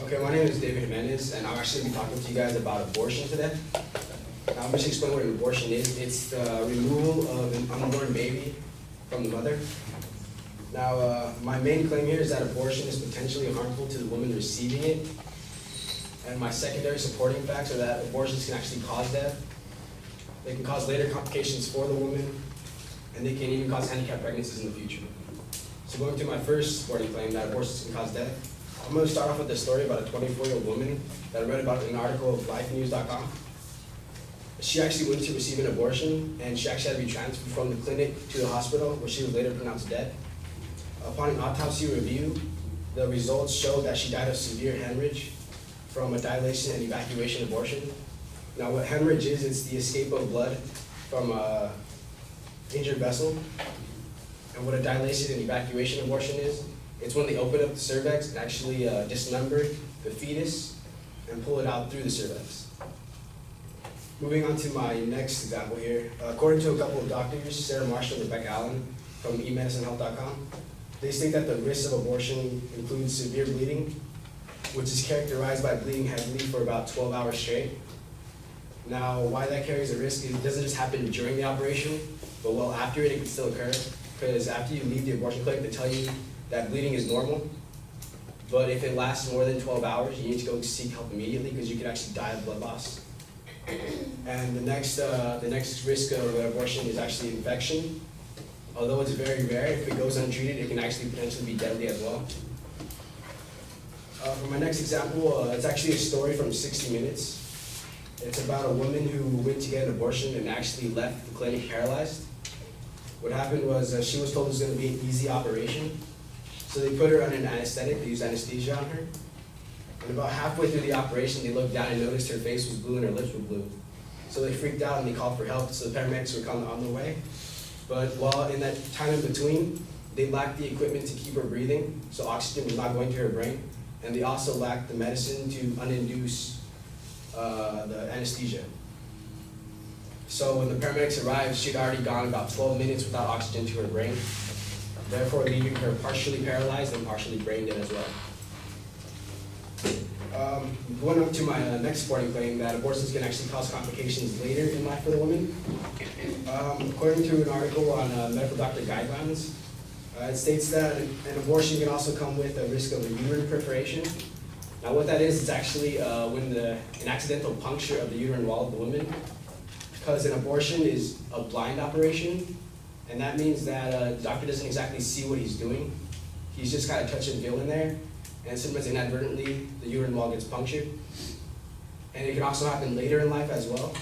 Okay, my name is David Jimenez, and I'm actually going to be talking to you guys about abortion today. Now, I'm just going to explain what an abortion is. It's the removal of an unborn baby from the mother. Now, my main claim here is that abortion is potentially harmful to the woman receiving it. And my secondary supporting facts are that abortions can actually cause death. They can cause later complications for the woman, and they can even cause handicapped pregnancies in the future. So going to my first supporting claim that abortions can cause death, I'm going to start off with a story about a 24-year-old woman that I read about in an article of lifenews.com. She actually went to receive an abortion, and she actually had to be transferred from the clinic to the hospital, where she was later pronounced dead. Upon an autopsy review, the results showed that she died of severe hemorrhage from a dilation and evacuation abortion. Now, what hemorrhage is, it's the escape of blood from an injured vessel. And what a dilation and evacuation abortion is, it's when they open up the cervix and actually dismember the fetus and pull it out through the cervix. Moving on to my next example here. According to a couple of doctors, Sarah Marshall and Rebecca Allen from emedicinehealth.com, they state that the risks of abortion include severe bleeding, which is characterized by bleeding heavily for about 12 hours straight. Now, why that carries a risk is it doesn't just happen during the operation, but well after it can still occur. Because after you leave the abortion clinic, they tell you that bleeding is normal, but if it lasts more than 12 hours, you need to go seek help immediately because you could actually die of blood loss. And the next risk of abortion is actually infection. Although it's very rare, if it goes untreated, it can actually potentially be deadly as well. For my next example, it's actually a story from 60 Minutes. It's about a woman who went to get an abortion and actually left the clinic paralyzed. What happened was she was told it was going to be an easy operation. So they put her on an anesthetic, they used anesthesia on her. And about halfway through the operation, they looked down and noticed her face was blue and her lips were blue. So they freaked out and they called for help, so the paramedics were on their way. But while in that time in between, they lacked the equipment to keep her breathing, so oxygen was not going to her brain. And they also lacked the medicine to uninduce the anesthesia. So when the paramedics arrived, she'd already gone about 12 minutes without oxygen to her brain, therefore leaving her partially paralyzed and partially brain dead as well. Going on to my next supporting claim that abortions can actually cause complications later in life for the woman. According to an article on Medical Doctor Guidelines, it states that an abortion can also come with a risk of a uterine perforation. Now what that is, it's actually when an accidental puncture of the uterine wall of the woman, because an abortion is a blind operation, and that means that the doctor doesn't exactly see what he's doing. He's just kind of touch and feel in there, and sometimes inadvertently the uterine wall gets punctured. And it can also happen later in life as well,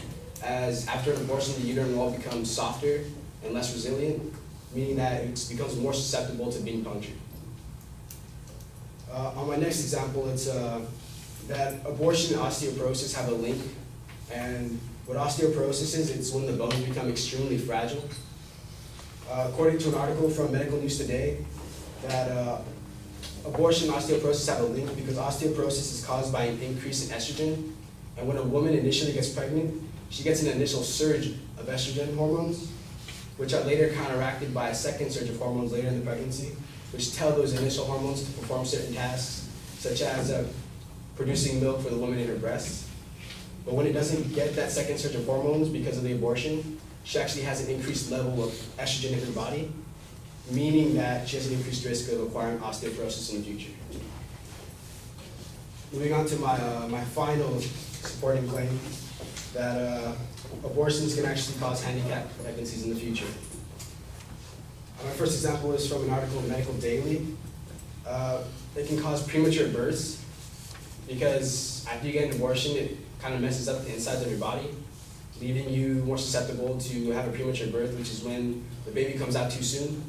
as after an abortion the uterine wall becomes softer and less resilient, meaning that it becomes more susceptible to being punctured. On my next example, it's that abortion and osteoporosis have a link, and what osteoporosis is, it's when the bones become extremely fragile. According to an article from Medical News Today, that abortion and osteoporosis have a link because osteoporosis is caused by an increase in estrogen, and when a woman initially gets pregnant, she gets an initial surge of estrogen hormones, which are later counteracted by a second surge of hormones later in the pregnancy, which tell those initial hormones to perform certain tasks, such as producing milk for the woman in her breasts. But when it doesn't get that second surge of hormones because of the abortion, she actually has an increased level of estrogen in her body, meaning that she has an increased risk of acquiring osteoporosis in the future. Moving on to my final supporting claim, that abortions can actually cause handicapped pregnancies in the future. My first example is from an article in Medical Daily. It can cause premature births because after you get an abortion, it kind of messes up the insides of your body, leaving you more susceptible to have a premature birth, which is when the baby comes out too soon.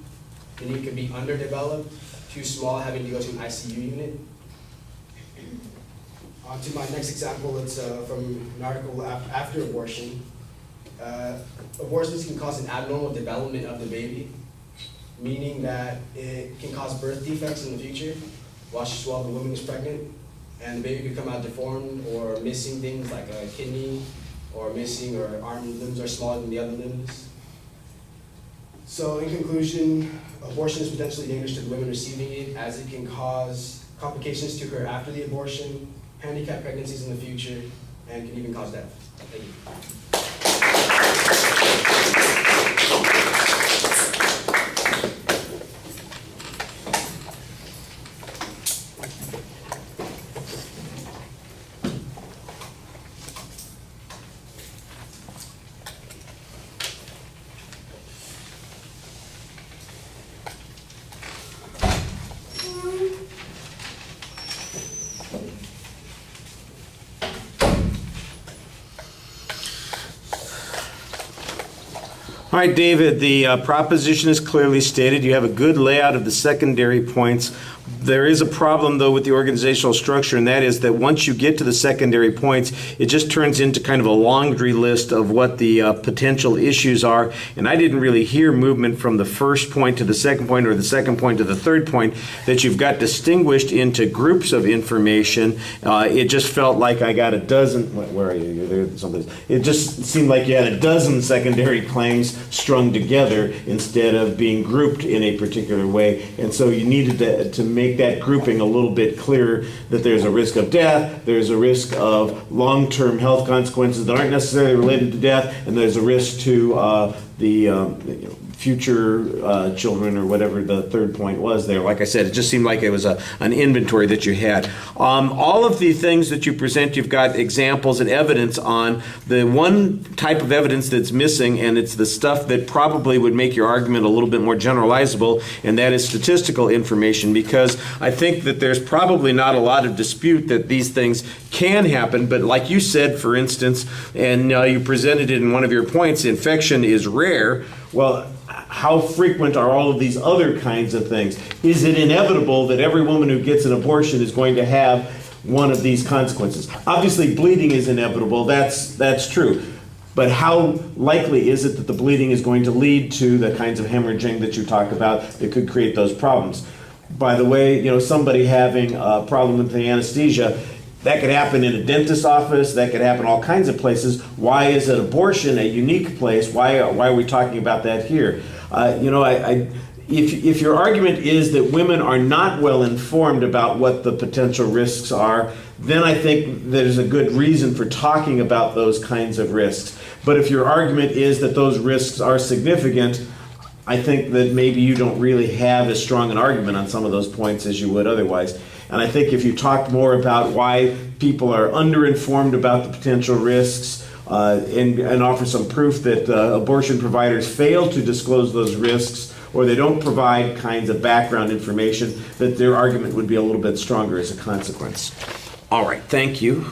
Then you could be underdeveloped, too small, having to go to an ICU unit. On to my next example, it's from an article after abortion. Abortions can cause an abnormal development of the baby, meaning that it can cause birth defects in the future while the woman is pregnant, and the baby could come out deformed or missing things like a kidney, or missing or arm limbs are smaller than the other limbs. So in conclusion, abortion is potentially dangerous to the women receiving it, as it can cause complications to her after the abortion, handicapped pregnancies in the future, and can even cause death. Thank you. All right, David, the proposition is clearly stated. You have a good layout of the secondary points. There is a problem, though, with the organizational structure, and that is that once you get to the secondary points, it just turns into kind of a laundry list of what the potential issues are. And I didn't really hear movement from the first point to the second point or the second point to the third point that you've got distinguished into groups of information. It just felt like I got a dozen. Where are you? You're there someplace. It just seemed like you had a dozen secondary claims strung together instead of being grouped in a particular way. And so you needed to make that grouping a little bit clearer, that there's a risk of death, there's a risk of long-term health consequences that aren't necessarily related to death, and there's a risk to the future children, or whatever the third point was there. Like I said, it just seemed like it was an inventory that you had. All of the things that you present, you've got examples and evidence on. The one type of evidence that's missing, and it's the stuff that probably would make your argument a little bit more generalizable, and that is statistical information, because I think that there's probably not a lot of dispute that these things can happen, but like you said, for instance, and you presented it in one of your points, infection is rare. Well, how frequent are all of these other kinds of things? Is it inevitable that every woman who gets an abortion is going to have one of these consequences? Obviously, bleeding is inevitable. That's true. But how likely is it that the bleeding is going to lead to the kinds of hemorrhaging that you talk about that could create those problems? By the way, somebody having a problem with the anesthesia, that could happen in a dentist's office. That could happen all kinds of places. Why is an abortion a unique place? Why are we talking about that here? If your argument is that women are not well informed about what the potential risks are, then I think there's a good reason for talking about those kinds of risks. But if your argument is that those risks are significant, I think that maybe you don't really have as strong an argument on some of those points as you would otherwise. And I think if you talked more about why people are underinformed about the potential risks, and offer some proof that abortion providers fail to disclose those risks, or they don't provide kinds of background information, that their argument would be a little bit stronger as a consequence. All right, thank you.